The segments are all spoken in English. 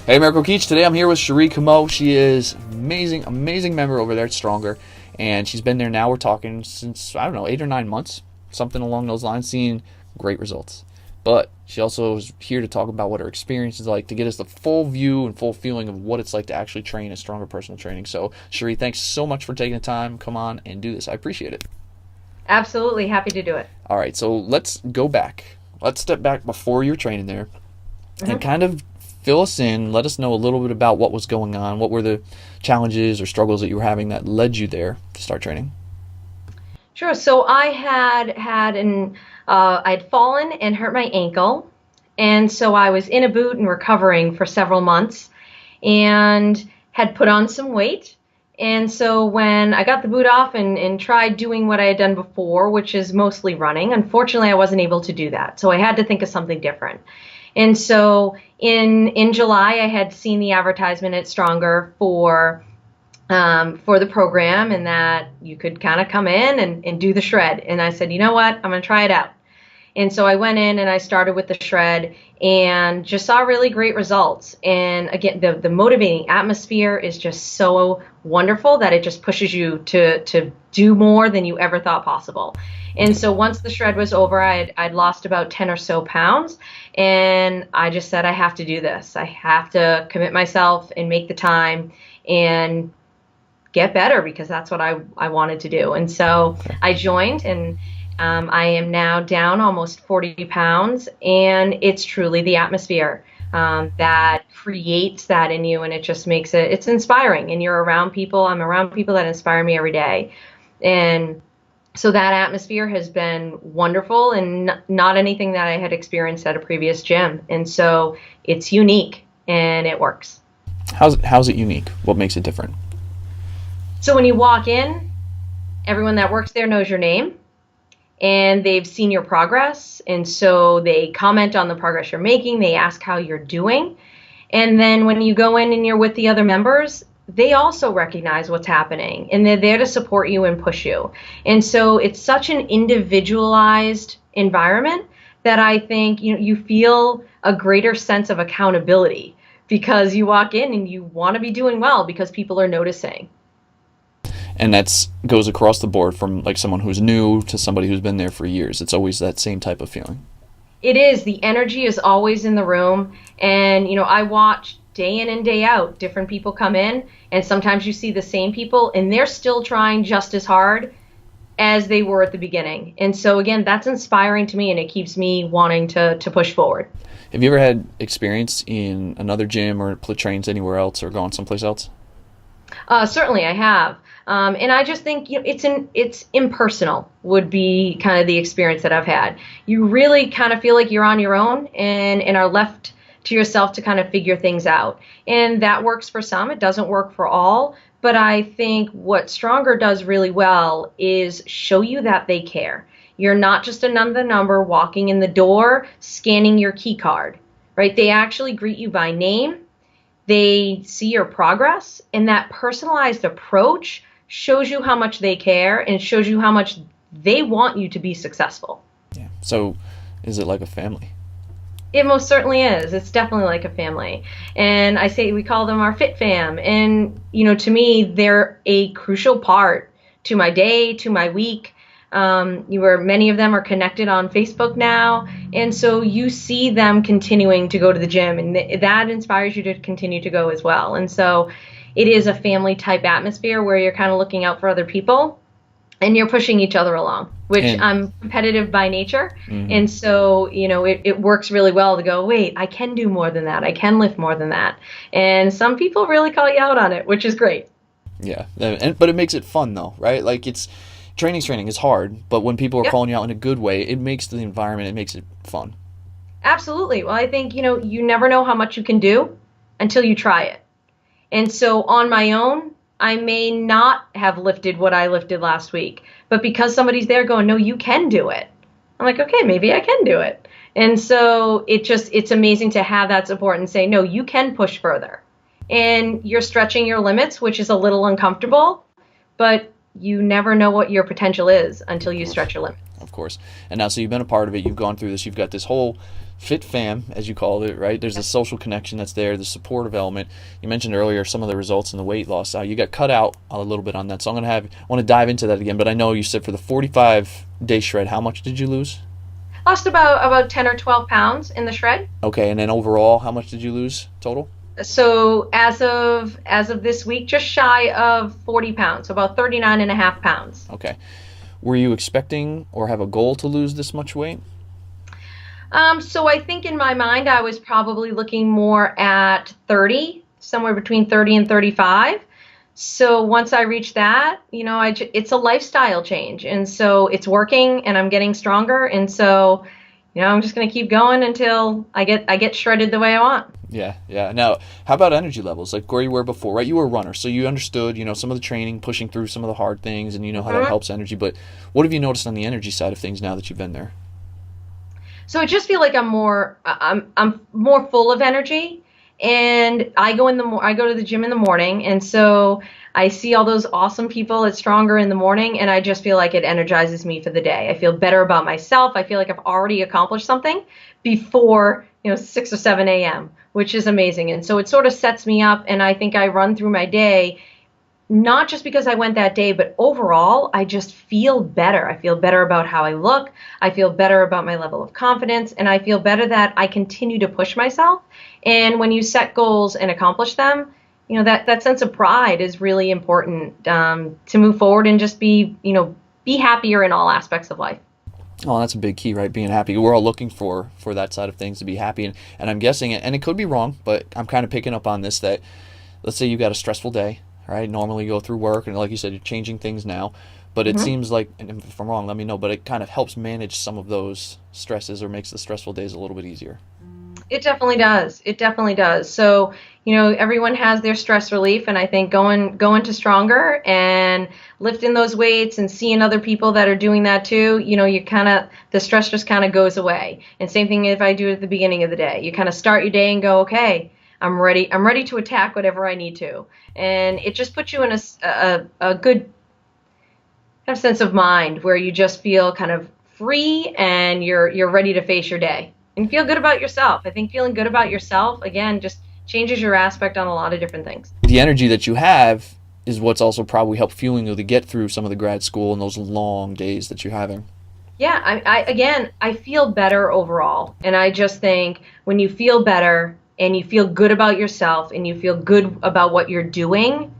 Hey, Miracle Keach. Today I'm here with Cherie Comeau. She is amazing member over there at Stronger, and she's been there now. We're talking since, I don't know, 8 or 9 months, something along those lines, seeing great results. But she also is here to talk about what her experience is like, to get us the full view and full feeling of what it's like to actually train at Stronger Personal Training. So, Cherie, thanks so much for taking the time. Come on and do this. I appreciate it. Absolutely. Happy to do it. All right, so let's go back. Let's step back before you're training there and kind of fill us in. Let us know a little bit about what was going on. What were the challenges or struggles that you were having that led you there to start training? Sure. So I I'd fallen and hurt my ankle. And so I was in a boot and recovering for several months and had put on some weight. And so when I got the boot off and tried doing what I had done before, which is mostly running, unfortunately, I wasn't able to do that. So I had to think of something different. And so in July, I had seen the advertisement at Stronger for the program, and that you could kind of come in and do the shred. And I said, you know what, I'm going to try it out. And so I went in and I started with the shred and just saw really great results. And again, the motivating atmosphere is just so wonderful that it just pushes you to do more than you ever thought possible. And so once the shred was over, I'd lost about 10 or so pounds. And I just said, I have to do this. I have to commit myself and make the time and get better, because that's what I wanted to do. And so I joined, and I am now down almost 40 pounds, and it's truly the atmosphere that creates that in you, and it just makes it's inspiring. And you're around people. I'm around people that inspire me every day. And so that atmosphere has been wonderful, and not anything that I had experienced at a previous gym. And so it's unique, and it works. How's it unique? What makes it different? So when you walk in, everyone that works there knows your name, and they've seen your progress. And so they comment on the progress you're making. They ask how you're doing. And then when you go in and you're with the other members, they also recognize what's happening, and they're there to support you and push you. And so it's such an individualized environment that I think you feel a greater sense of accountability, because you walk in and you want to be doing well because people are noticing. And that goes across the board, from like someone who's new to somebody who's been there for years. It's always that same type of feeling. It is. The energy is always in the room. And, I watch day in and day out, different people come in, and sometimes you see the same people and they're still trying just as hard as they were at the beginning. And so again, that's inspiring to me, and it keeps me wanting to push forward. Have you ever had experience in another gym or trains anywhere else or gone someplace else? Certainly I have. And I just think it's impersonal would be kind of the experience that I've had. You really kind of feel like you're on your own and are left to yourself to kind of figure things out. And that works for some. It doesn't work for all. But I think what Stronger does really well is show you that they care. You're not just another number walking in the door, scanning your key card, right? They actually greet you by name. They see your progress, and that personalized approach shows you how much they care and shows you how much they want you to be successful. Yeah. So is it like a family? It most certainly is. It's definitely like a family. And we call them our Fit Fam. And, to me, they're a crucial part to my day, to my week. Many of them are connected on Facebook now. And so you see them continuing to go to the gym, and that inspires you to continue to go as well. And so it is a family type atmosphere where you're kind of looking out for other people and you're pushing each other along, which I'm competitive by nature. Mm-hmm. And so, it works really well to go, wait, I can do more than that. I can lift more than that. And some people really call you out on it, which is great. Yeah. But it makes it fun though, right? Like training is hard, but when people are calling you out in a good way, it makes the environment, it makes it fun. Absolutely. Well, I think, you never know how much you can do until you try it. And so on my own, I may not have lifted what I lifted last week, but because somebody's there going, no, you can do it. I'm like, okay, maybe I can do it. And so it's amazing to have that support and say, no, you can push further. And you're stretching your limits, which is a little uncomfortable, but you never know what your potential is until Of you course. stretch your limits. Of course. And now, so you've been a part of it. You've gone through this. You've got this whole fit fam, as you called it, right? There's a social connection that's there, the supportive element. You mentioned earlier some of the results in the weight loss. You got cut out a little bit on that. So I want to dive into that again. But I know you said for the 45-day shred, how much did you lose? Lost about 10 or 12 pounds in the shred. Okay. And then overall, how much did you lose total? So as of this week, just shy of 40 pounds, so about 39 and a half pounds. Okay. Were you expecting or have a goal to lose this much weight? So I think in my mind, I was probably looking more at 30, somewhere between 30 and 35. So once I reach that, it's a lifestyle change. And so it's working and I'm getting stronger. And so, I'm just going to keep going until I get shredded the way I want. Yeah, yeah. Now, how about energy levels? Like where you were before, right? You were a runner, so you understood, some of the training, pushing through some of the hard things, and you know how that helps energy. But what have you noticed on the energy side of things now that you've been there? So I just feel like I'm more full of energy, and I go to the gym in the morning, and so I see all those awesome people at Stronger in the morning, and I just feel like it energizes me for the day. I feel better about myself. I feel like I've already accomplished something before 6 or 7 a.m., which is amazing. And so it sort of sets me up, and I think I run through my day not just because I went that day, but overall, I just feel better. I feel better about how I look. I feel better about my level of confidence, and I feel better that I continue to push myself. And when you set goals and accomplish them, that sense of pride is really important to move forward and just be happier in all aspects of life. Oh, that's a big key, right? Being happy. We're all looking for that side of things, to be happy. And I'm guessing, and it could be wrong, but I'm kind of picking up on this, that let's say you got a stressful day, right? Normally you go through work, and like you said, you're changing things now. But it seems like, and if I'm wrong, let me know, but it kind of helps manage some of those stresses or makes the stressful days a little bit easier. It definitely does. It definitely does. So, everyone has their stress relief, and I think going to Stronger and lifting those weights and seeing other people that are doing that too, the stress just kind of goes away. And same thing if I do it at the beginning of the day. You kind of start your day and go, okay, I'm ready to attack whatever I need to. And it just puts you in a good kind of sense of mind where you just feel kind of free and you're ready to face your day and feel good about yourself. I think feeling good about yourself, again, just changes your aspect on a lot of different things. The energy that you have is what's also probably helped fueling you to get through some of the grad school and those long days that you're having. Yeah, I feel better overall. And I just think when you feel better and you feel good about yourself and you feel good about what you're doing,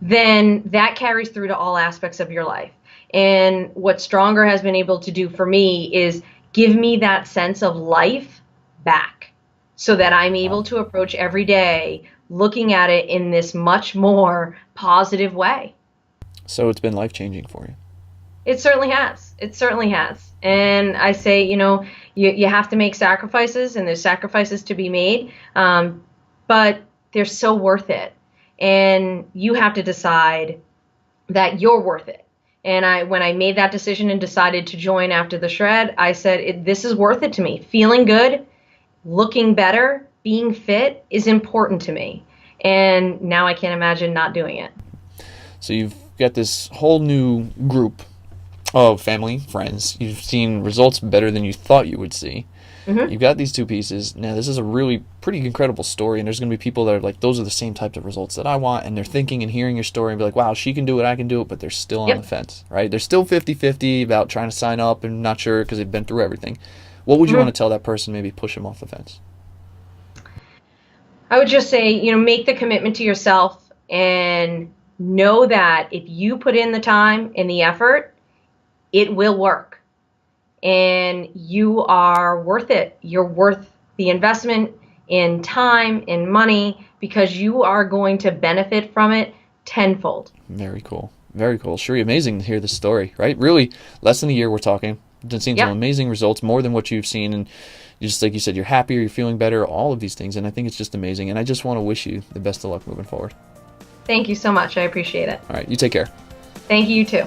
then that carries through to all aspects of your life. And what Stronger has been able to do for me is give me that sense of life back so that I'm able to approach every day looking at it in this much more positive way. So it's been life-changing for you. It certainly has. It certainly has. And I say, you have to make sacrifices, and there's sacrifices to be made, but they're so worth it. And you have to decide that you're worth it. And when I made that decision and decided to join after the shred, I said, this is worth it to me. Feeling good, looking better, being fit is important to me. And now I can't imagine not doing it. So you've got this whole new group of family, friends. You've seen results better than you thought you would see. You've got these two pieces. Now, this is a really pretty incredible story, and there's going to be people that are like, those are the same types of results that I want, and they're thinking and hearing your story and be like, wow, she can do it, I can do it, but they're still on the fence, right? They're still 50-50 about trying to sign up and not sure because they've been through everything. What would you want to tell that person, maybe push them off the fence? I would just say, make the commitment to yourself and know that if you put in the time and the effort, it will work. And you are worth it. You're worth the investment in time, in money, because you are going to benefit from it tenfold. Very cool. Very cool. Cherie, amazing to hear this story, right? Really, less than a year we're talking. Seen some amazing results, more than what you've seen. And just like you said, you're happier, you're feeling better, all of these things. And I think it's just amazing. And I just want to wish you the best of luck moving forward. Thank you so much. I appreciate it. All right. You take care. Thank you, you too.